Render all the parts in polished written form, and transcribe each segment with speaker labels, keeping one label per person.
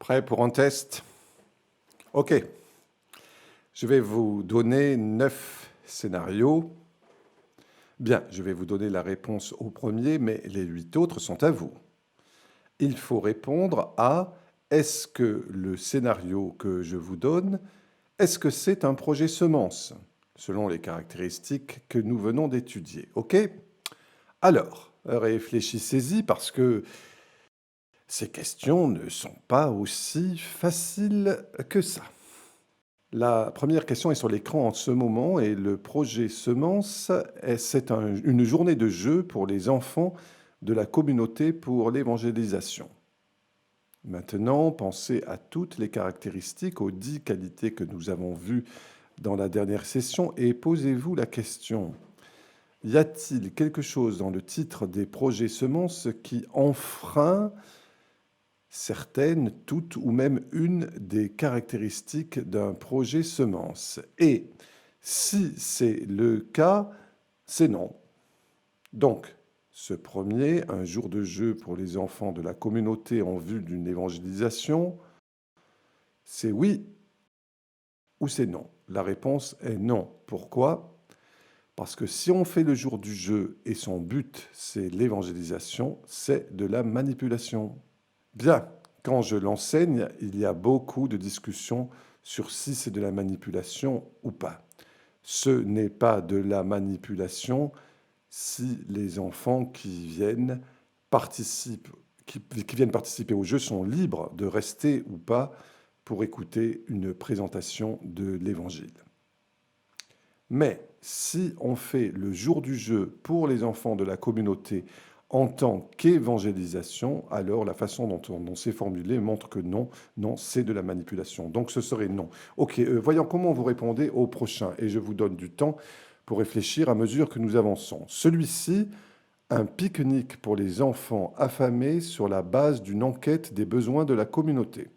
Speaker 1: Prêt pour un test? Ok. Je vais vous donner 9 scénarios. Bien, je vais vous donner la réponse au premier, mais les 8 autres sont à vous. Il faut répondre à est-ce que le scénario que je vous donne, est-ce que c'est un projet semence, selon les caractéristiques que nous venons d'étudier. Ok? Alors, réfléchissez-y parce que ces questions ne sont pas aussi faciles que ça. La première question est sur l'écran en ce moment et le projet Semence, c'est une journée de jeu pour les enfants de la communauté pour l'évangélisation. Maintenant, pensez à toutes les caractéristiques, aux 10 qualités que nous avons vues dans la dernière session et posez-vous la question, y a-t-il quelque chose dans le titre des projets Semences qui enfreint certaines, toutes ou même une des caractéristiques d'un projet semence? Et si c'est le cas, c'est non. Donc, ce premier, un jour de jeu pour les enfants de la communauté en vue d'une évangélisation, c'est oui ou c'est non. La réponse est non. Pourquoi? Parce que si on fait le jour du jeu et son but, c'est l'évangélisation, c'est de la manipulation. Bien, quand je l'enseigne, il y a beaucoup de discussions sur si c'est de la manipulation ou pas. Ce n'est pas de la manipulation si les enfants qui viennent participer au jeu sont libres de rester ou pas pour écouter une présentation de l'Évangile. Mais si on fait le jour du jeu pour les enfants de la communauté en tant qu'évangélisation, alors la façon dont on s'est formulé montre que non, non, c'est de la manipulation. Donc ce serait non. Ok, voyons comment vous répondez au prochain. Et je vous donne du temps pour réfléchir à mesure que nous avançons. Celui-ci, un pique-nique pour les enfants affamés sur la base d'une enquête des besoins de la communauté.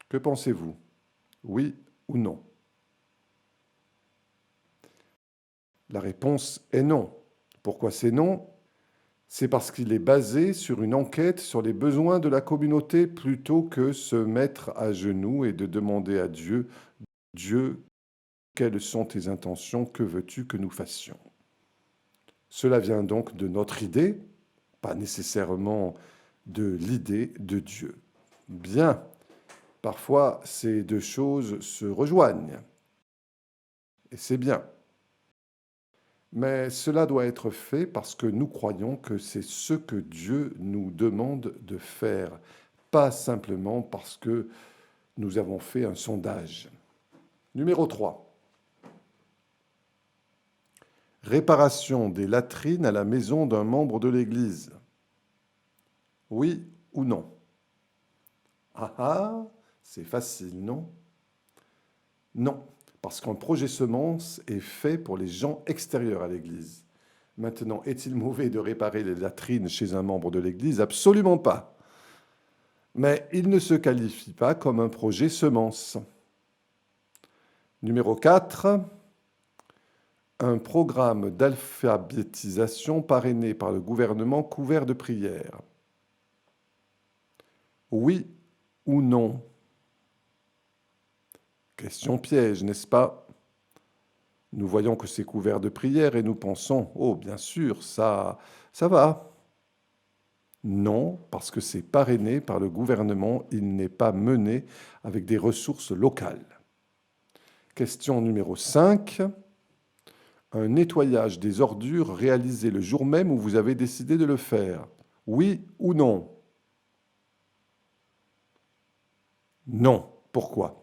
Speaker 1: Que pensez-vous? Oui ou non? La réponse est non. Pourquoi c'est non? C'est parce qu'il est basé sur une enquête sur les besoins de la communauté plutôt que se mettre à genoux et de demander à Dieu, Dieu, quelles sont tes intentions, que veux-tu que nous fassions? Cela vient donc de notre idée, pas nécessairement de l'idée de Dieu. Bien, parfois ces deux choses se rejoignent, et c'est bien. Mais cela doit être fait parce que nous croyons que c'est ce que Dieu nous demande de faire, pas simplement parce que nous avons fait un sondage. Numéro 3. Réparation des latrines à la maison d'un membre de l'Église. Oui ou non? Ah ah, c'est facile, non? Non, parce qu'un projet semence est fait pour les gens extérieurs à l'Église. Maintenant, est-il mauvais de réparer les latrines chez un membre de l'Église? Absolument pas. Mais il ne se qualifie pas comme un projet semence. Numéro 4, un programme d'alphabétisation parrainé par le gouvernement couvert de prières. Oui ou non? Question piège, n'est-ce pas? Nous voyons que c'est couvert de prières et nous pensons, oh bien sûr, ça va. Non, parce que c'est parrainé par le gouvernement, il n'est pas mené avec des ressources locales. Question numéro 5. Un nettoyage des ordures réalisé le jour même où vous avez décidé de le faire. Oui ou non? Non. Pourquoi?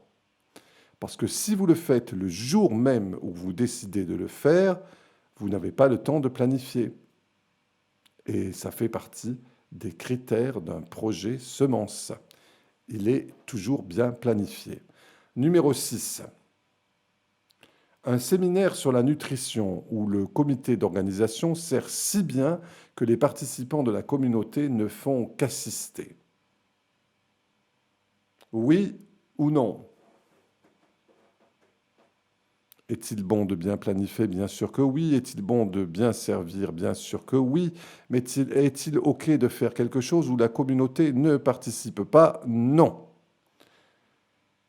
Speaker 1: Parce que si vous le faites le jour même où vous décidez de le faire, vous n'avez pas le temps de planifier. Et ça fait partie des critères d'un projet semence. Il est toujours bien planifié. Numéro 6. Un séminaire sur la nutrition où le comité d'organisation sert si bien que les participants de la communauté ne font qu'assister. Oui ou non? Est-il bon de bien planifier? Bien sûr que oui. Est-il bon de bien servir? Bien sûr que oui. Mais est-il OK de faire quelque chose où la communauté ne participe pas? Non.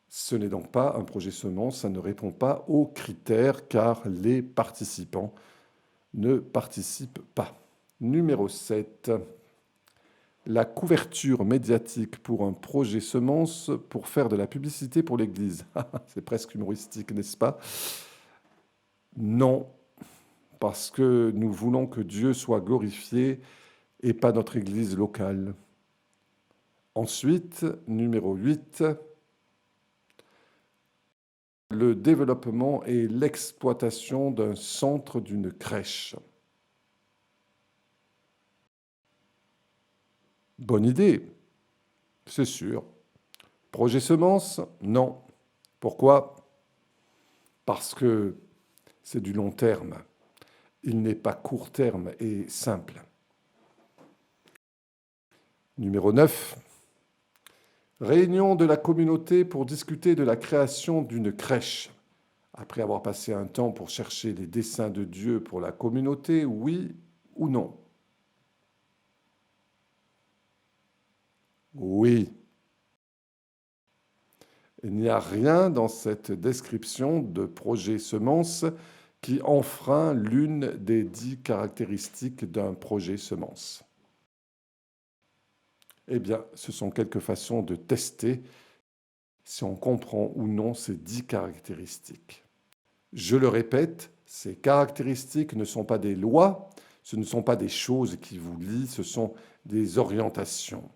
Speaker 1: Ce n'est donc pas un projet semence, ça ne répond pas aux critères car les participants ne participent pas. Numéro 7. La couverture médiatique pour un projet semence pour faire de la publicité pour l'Église. C'est presque humoristique, n'est-ce pas? Non, parce que nous voulons que Dieu soit glorifié et pas notre Église locale. Ensuite, numéro 8, le développement et l'exploitation d'un centre, d'une crèche. Bonne idée, c'est sûr. Projet semence? Non. Pourquoi? Parce que c'est du long terme. Il n'est pas court terme et simple. Numéro 9. Réunion de la communauté pour discuter de la création d'une crèche. Après avoir passé un temps pour chercher les desseins de Dieu pour la communauté, oui ou non? Oui. Il n'y a rien dans cette description de projet semence qui enfreint l'une des 10 caractéristiques d'un projet semence. Eh bien, ce sont quelques façons de tester si on comprend ou non ces 10 caractéristiques. Je le répète, ces caractéristiques ne sont pas des lois, ce ne sont pas des choses qui vous lient, ce sont des orientations.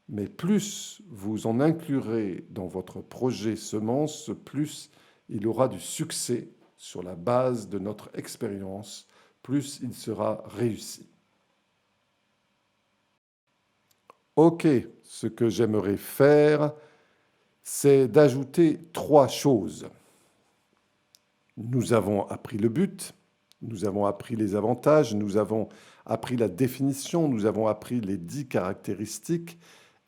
Speaker 1: Mais plus vous en inclurez dans votre projet semence, plus il aura du succès sur la base de notre expérience, plus il sera réussi. OK, ce que j'aimerais faire, c'est d'ajouter 3 choses. Nous avons appris le but, nous avons appris les avantages, nous avons appris la définition, nous avons appris les 10 caractéristiques.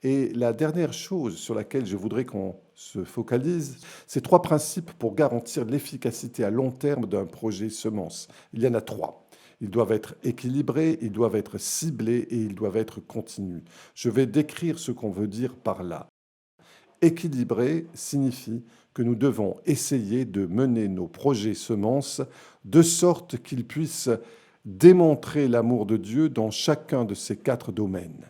Speaker 1: Et la dernière chose sur laquelle je voudrais qu'on se focalise, c'est 3 principes pour garantir l'efficacité à long terme d'un projet semence. Il y en a 3. Ils doivent être équilibrés, ils doivent être ciblés et ils doivent être continus. Je vais décrire ce qu'on veut dire par là. Équilibré signifie que nous devons essayer de mener nos projets semences de sorte qu'ils puissent démontrer l'amour de Dieu dans chacun de ces 4 domaines.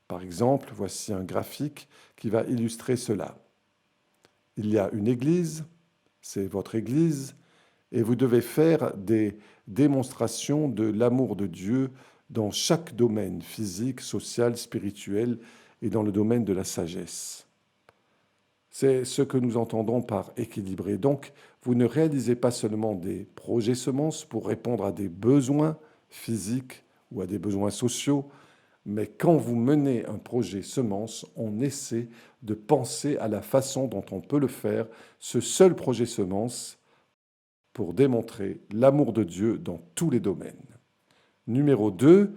Speaker 1: Par exemple, voici un graphique qui va illustrer cela. Il y a une église, c'est votre église, et vous devez faire des démonstrations de l'amour de Dieu dans chaque domaine, physique, social, spirituel, et dans le domaine de la sagesse. C'est ce que nous entendons par équilibrer. Donc, vous ne réalisez pas seulement des projets semences pour répondre à des besoins physiques ou à des besoins sociaux, mais quand vous menez un projet semence, on essaie de penser à la façon dont on peut le faire, ce seul projet semence, pour démontrer l'amour de Dieu dans tous les domaines. Numéro 2,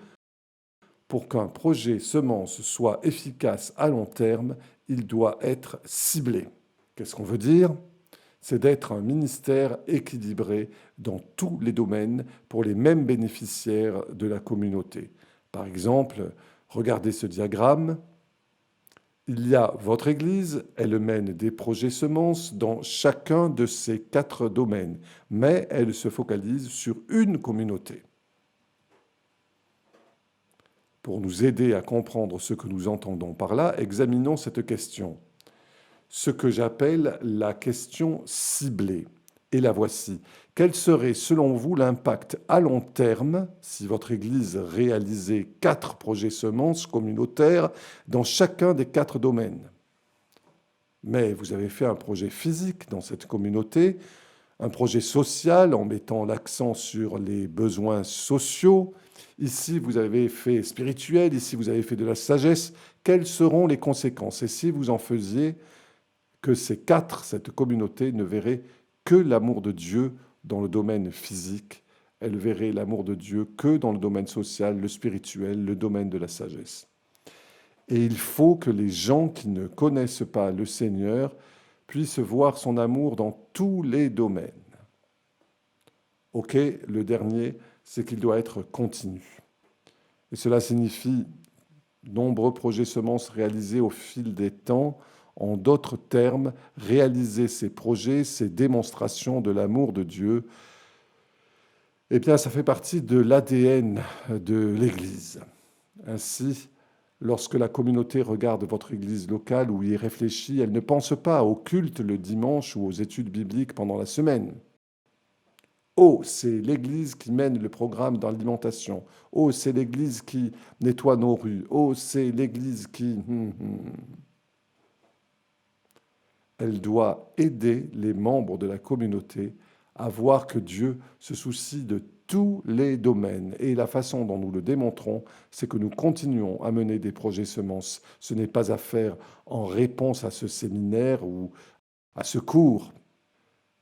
Speaker 1: pour qu'un projet semence soit efficace à long terme, il doit être ciblé. Qu'est-ce qu'on veut dire? C'est d'être un ministère équilibré dans tous les domaines pour les mêmes bénéficiaires de la communauté. Par exemple, regardez ce diagramme. Il y a votre Église, elle mène des projets semences dans chacun de ces 4 domaines, mais elle se focalise sur une communauté. Pour nous aider à comprendre ce que nous entendons par là, examinons cette question. Ce que j'appelle la question ciblée. Et la voici. Quel serait selon vous l'impact à long terme si votre Église réalisait 4 projets semences communautaires dans chacun des 4 domaines? Mais vous avez fait un projet physique dans cette communauté, un projet social en mettant l'accent sur les besoins sociaux. Ici, vous avez fait spirituel, ici, vous avez fait de la sagesse. Quelles seront les conséquences? Et si vous en faisiez que ces 4, cette communauté ne verrait que l'amour de Dieu dans le domaine physique, elle verrait l'amour de Dieu que dans le domaine social, le spirituel, le domaine de la sagesse. Et il faut que les gens qui ne connaissent pas le Seigneur puisse voir son amour dans tous les domaines. Ok, le dernier, c'est qu'il doit être continu. Et cela signifie nombreux projets semences réalisés au fil des temps. En d'autres termes, réaliser ces projets, ces démonstrations de l'amour de Dieu, eh bien, ça fait partie de l'ADN de l'Église. Ainsi, lorsque la communauté regarde votre Église locale ou y réfléchit, elle ne pense pas au culte le dimanche ou aux études bibliques pendant la semaine. Oh, c'est l'Église qui mène le programme d'alimentation. Oh, c'est l'Église qui nettoie nos rues. Oh, c'est l'Église qui... Elle doit aider les membres de la communauté à voir que Dieu se soucie de tous les domaines. Et la façon dont nous le démontrons, c'est que nous continuons à mener des projets semences. Ce n'est pas à faire en réponse à ce séminaire ou à ce cours.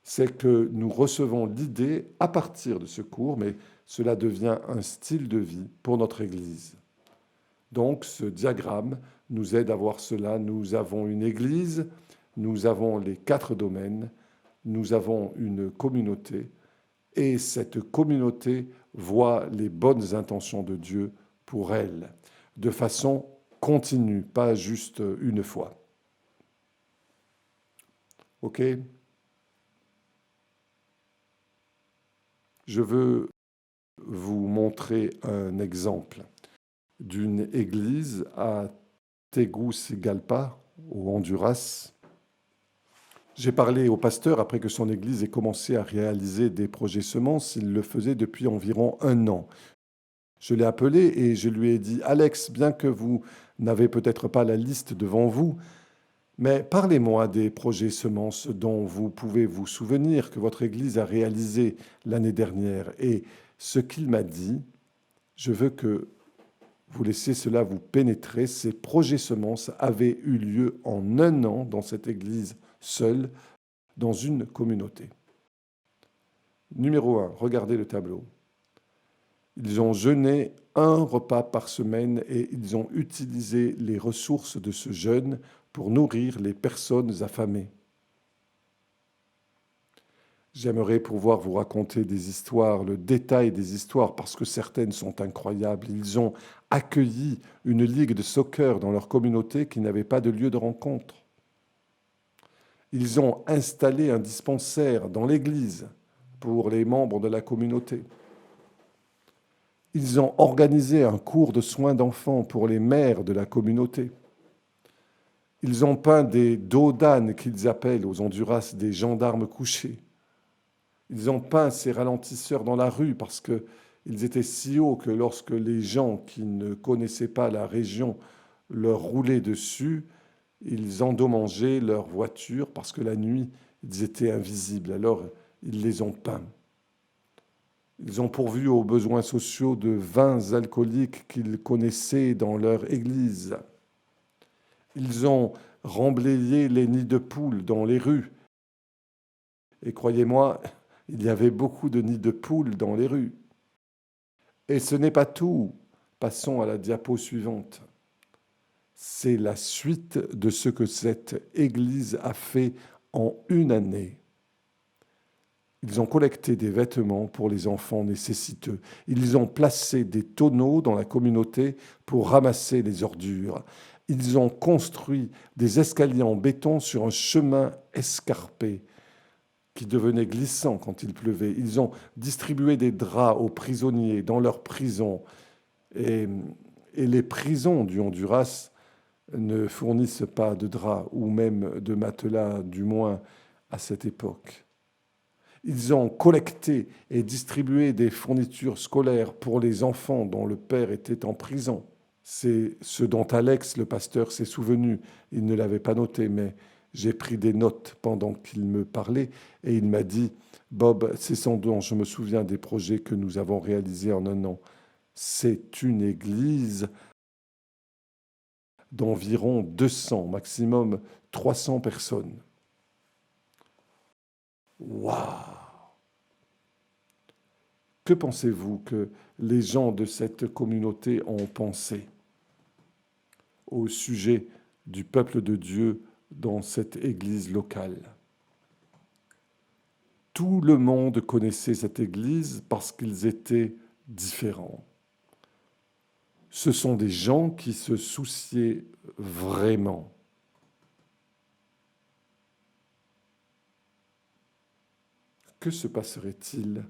Speaker 1: C'est que nous recevons l'idée à partir de ce cours, mais cela devient un style de vie pour notre Église. Donc ce diagramme nous aide à voir cela. Nous avons une Église, nous avons les 4 domaines, nous avons une communauté, et cette communauté voit les bonnes intentions de Dieu pour elle, de façon continue, pas juste une fois. OK ? Je veux vous montrer un exemple d'une église à Tegucigalpa, au Honduras. J'ai parlé au pasteur après que son église ait commencé à réaliser des projets semences. Il le faisait depuis environ 1 an. Je l'ai appelé et je lui ai dit « Alex, bien que vous n'avez peut-être pas la liste devant vous, mais parlez-moi des projets semences dont vous pouvez vous souvenir que votre Église a réalisé l'année dernière. » Et ce qu'il m'a dit, je veux que vous laissiez cela vous pénétrer. Ces projets semences avaient eu lieu en 1 an dans cette Église seule, dans une communauté. Numéro 1, regardez le tableau. Ils ont jeûné 1 repas par semaine et ils ont utilisé les ressources de ce jeûne pour nourrir les personnes affamées. J'aimerais pouvoir vous raconter des histoires, le détail des histoires, parce que certaines sont incroyables. Ils ont accueilli une ligue de soccer dans leur communauté qui n'avait pas de lieu de rencontre. Ils ont installé un dispensaire dans l'église pour les membres de la communauté. Ils ont organisé un cours de soins d'enfants pour les mères de la communauté. Ils ont peint des dos d'âne qu'ils appellent aux Honduras des gendarmes couchés. Ils ont peint ces ralentisseurs dans la rue parce qu'ils étaient si hauts que lorsque les gens qui ne connaissaient pas la région leur roulaient dessus, ils endommageaient leur voiture parce que la nuit, ils étaient invisibles. Alors, ils les ont peints. Ils ont pourvu aux besoins sociaux de vins alcooliques qu'ils connaissaient dans leur église. Ils ont remblayé les nids de poules dans les rues. Et croyez-moi, il y avait beaucoup de nids de poules dans les rues. Et ce n'est pas tout. Passons à la diapo suivante. C'est la suite de ce que cette Église a fait en 1 année. Ils ont collecté des vêtements pour les enfants nécessiteux. Ils ont placé des tonneaux dans la communauté pour ramasser les ordures. Ils ont construit des escaliers en béton sur un chemin escarpé qui devenait glissant quand il pleuvait. Ils ont distribué des draps aux prisonniers dans leurs prisons. Et les prisons du Honduras ne fournissent pas de draps ou même de matelas, du moins à cette époque. Ils ont collecté et distribué des fournitures scolaires pour les enfants dont le père était en prison. C'est ce dont Alex, le pasteur, s'est souvenu. Il ne l'avait pas noté, mais j'ai pris des notes pendant qu'il me parlait et il m'a dit « Bob, c'est sans dont je me souviens des projets que nous avons réalisés en 1 an. C'est une église d'environ 200, maximum 300 personnes. » Waouh! Que pensez-vous que les gens de cette communauté ont pensé au sujet du peuple de Dieu dans cette église locale. Tout le monde connaissait cette église parce qu'ils étaient différents. Ce sont des gens qui se souciaient vraiment. Que se passerait-il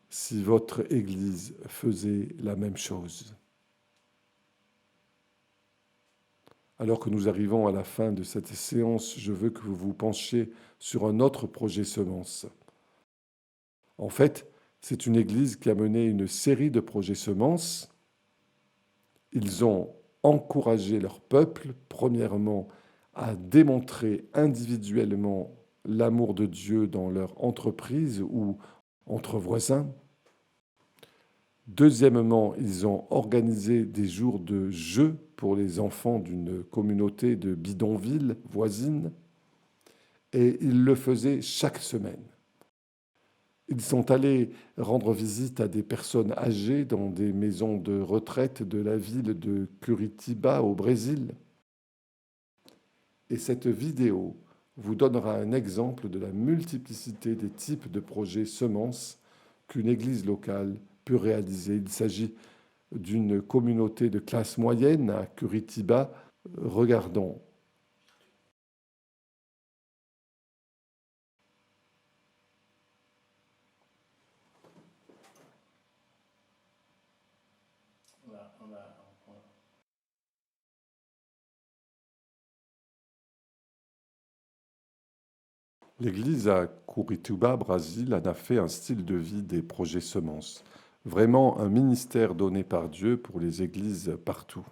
Speaker 1: si votre église faisait la même chose? Alors que nous arrivons à la fin de cette séance, je veux que vous vous penchiez sur un autre projet semence. En fait, c'est une église qui a mené une série de projets semences. Ils ont encouragé leur peuple, premièrement, à démontrer individuellement l'amour de Dieu dans leur entreprise ou entre voisins. Deuxièmement, ils ont organisé des jours de jeu pour les enfants d'une communauté de bidonvilles voisines et ils le faisaient chaque semaine. Ils sont allés rendre visite à des personnes âgées dans des maisons de retraite de la ville de Curitiba au Brésil. Et cette vidéo vous donnera un exemple de la multiplicité des types de projets semences qu'une église locale peut réaliser. Il s'agit d'une communauté de classe moyenne à Curitiba. Regardons. L'église à Curitiba, Brésil, en a fait un style de vie des projets semences. Vraiment un ministère donné par Dieu pour les églises partout.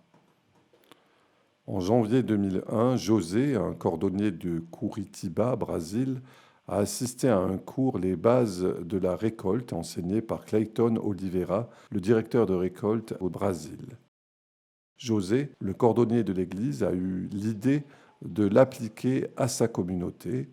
Speaker 1: En janvier 2001, José, un cordonnier de Curitiba, Brésil, a assisté à un cours Les bases de la récolte enseigné par Clayton Oliveira, le directeur de récolte au Brésil. José, le cordonnier de l'église, a eu l'idée de l'appliquer à sa communauté.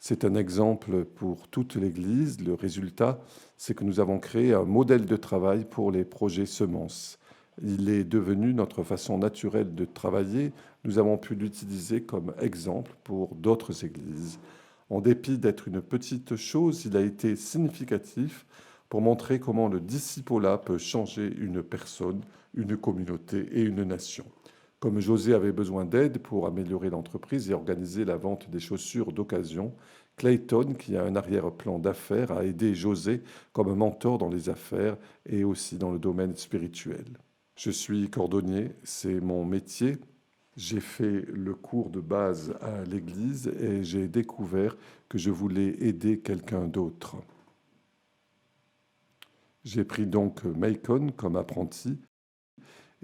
Speaker 1: C'est un exemple pour toute l'Église. Le résultat, c'est que nous avons créé un modèle de travail pour les projets semences. Il est devenu notre façon naturelle de travailler. Nous avons pu l'utiliser comme exemple pour d'autres églises. En dépit d'être une petite chose, il a été significatif pour montrer comment le discipulat peut changer une personne, une communauté et une nation. Comme José avait besoin d'aide pour améliorer l'entreprise et organiser la vente des chaussures d'occasion, Clayton, qui a un arrière-plan d'affaires, a aidé José comme mentor dans les affaires et aussi dans le domaine spirituel. Je suis cordonnier, c'est mon métier. J'ai fait le cours de base à l'église et j'ai découvert que je voulais aider quelqu'un d'autre. J'ai pris donc Macon comme apprenti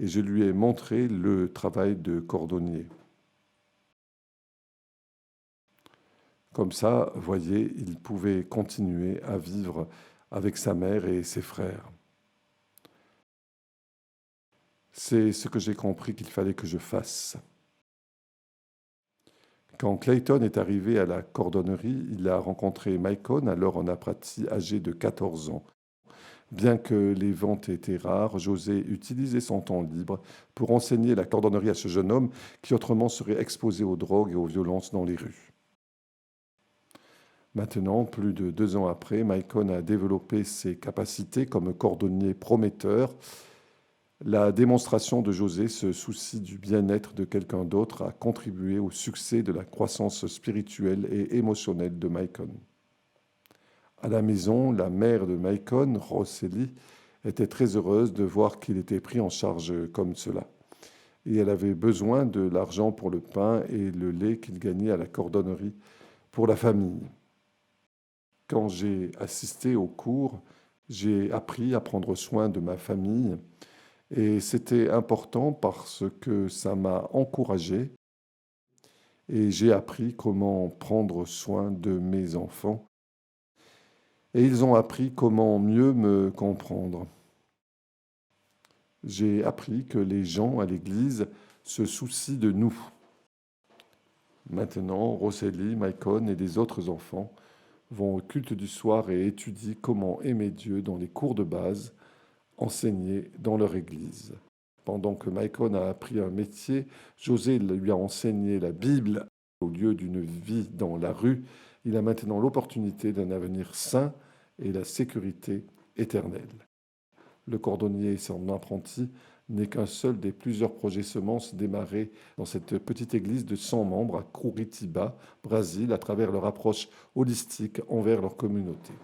Speaker 1: et je lui ai montré le travail de cordonnier. Comme ça, voyez, il pouvait continuer à vivre avec sa mère et ses frères. C'est ce que j'ai compris qu'il fallait que je fasse. Quand Clayton est arrivé à la cordonnerie, il a rencontré Macon, alors un apprenti âgé de 14 ans. Bien que les ventes étaient rares, José utilisait son temps libre pour enseigner la cordonnerie à ce jeune homme qui autrement serait exposé aux drogues et aux violences dans les rues. Maintenant, plus de 2 ans après, Macon a développé ses capacités comme cordonnier prometteur. La démonstration de José, ce souci du bien-être de quelqu'un d'autre, a contribué au succès de la croissance spirituelle et émotionnelle de Macon. À la maison, la mère de Macon, Rosely, était très heureuse de voir qu'il était pris en charge comme cela. Et elle avait besoin de l'argent pour le pain et le lait qu'il gagnait à la cordonnerie pour la famille. Quand j'ai assisté au cours, j'ai appris à prendre soin de ma famille et c'était important parce que ça m'a encouragé et j'ai appris comment prendre soin de mes enfants. Et ils ont appris comment mieux me comprendre. J'ai appris que les gens à l'église se soucient de nous. Maintenant, Rosely, Macon et les autres enfants vont au culte du soir et étudient comment aimer Dieu dans les cours de base enseignés dans leur église. Pendant que Maïkon a appris un métier, José lui a enseigné la Bible au lieu d'une vie dans la rue. Il a maintenant l'opportunité d'un avenir sain et la sécurité éternelle. Le cordonnier et son apprenti n'est qu'un seul des plusieurs projets semences démarrés dans cette petite église de 100 membres à Curitiba, Brésil, à travers leur approche holistique envers leur communauté.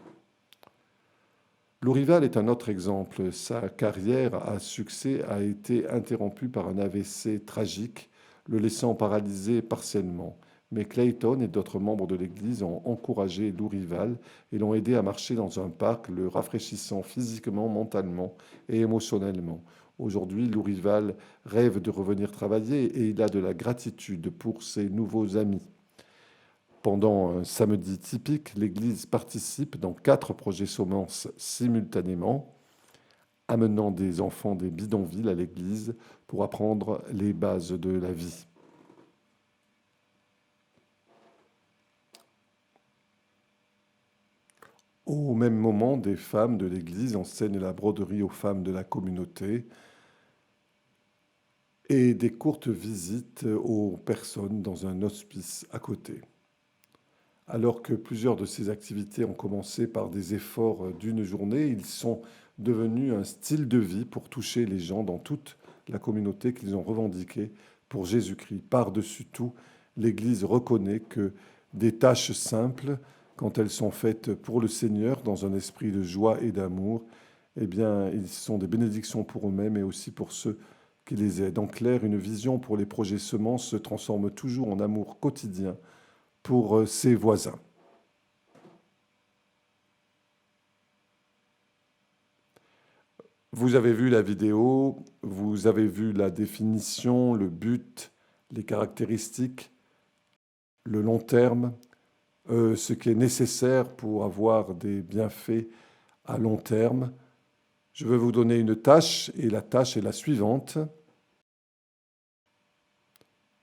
Speaker 1: Lourival est un autre exemple. Sa carrière à succès a été interrompue par un AVC tragique, le laissant paralysé partiellement. Mais Clayton et d'autres membres de l'Église ont encouragé Lourival et l'ont aidé à marcher dans un parc, le rafraîchissant physiquement, mentalement et émotionnellement. Aujourd'hui, Lourival rêve de revenir travailler et il a de la gratitude pour ses nouveaux amis. Pendant un samedi typique, l'Église participe dans 4 projets semences simultanément, amenant des enfants des bidonvilles à l'Église pour apprendre les bases de la vie. Au même moment, des femmes de l'Église enseignent la broderie aux femmes de la communauté et des courtes visites aux personnes dans un hospice à côté. Alors que plusieurs de ces activités ont commencé par des efforts d'une journée, ils sont devenus un style de vie pour toucher les gens dans toute la communauté qu'ils ont revendiquée pour Jésus-Christ. Par-dessus tout, l'Église reconnaît que des tâches simples, quand elles sont faites pour le Seigneur dans un esprit de joie et d'amour, eh bien, ils sont des bénédictions pour eux-mêmes et aussi pour ceux qui les aident. En clair, une vision pour les projets semences se transforme toujours en amour quotidien pour ses voisins. Vous avez vu la vidéo, vous avez vu la définition, le but, les caractéristiques, le long terme, ce qui est nécessaire pour avoir des bienfaits à long terme. Je vais vous donner une tâche et la tâche est la suivante.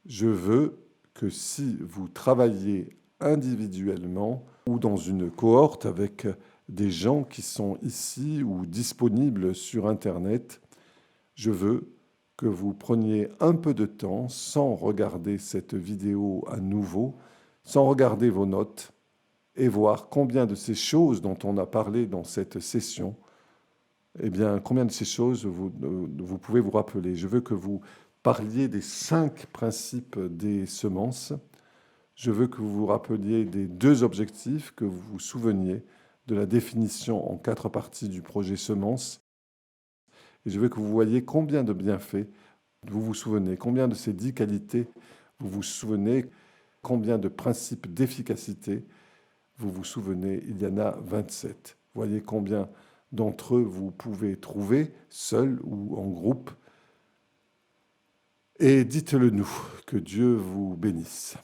Speaker 1: Je veux que si vous travaillez individuellement ou dans une cohorte avec des gens qui sont ici ou disponibles sur Internet, je veux que vous preniez un peu de temps sans regarder cette vidéo à nouveau, sans regarder vos notes et voir combien de ces choses dont on a parlé dans cette session, eh bien, combien de ces choses vous pouvez vous rappeler. Je veux que vous parliez des 5 principes des semences. Je veux que vous vous rappeliez des 2 objectifs, que vous vous souveniez de la définition en 4 parties du projet semences. Et je veux que vous voyiez combien de bienfaits vous vous souvenez, combien de ces 10 qualités vous vous souvenez, combien de principes d'efficacité vous vous souvenez. Il y en a 27. Voyez combien d'entre eux vous pouvez trouver, seul ou en groupe. Et dites-le nous, que Dieu vous bénisse.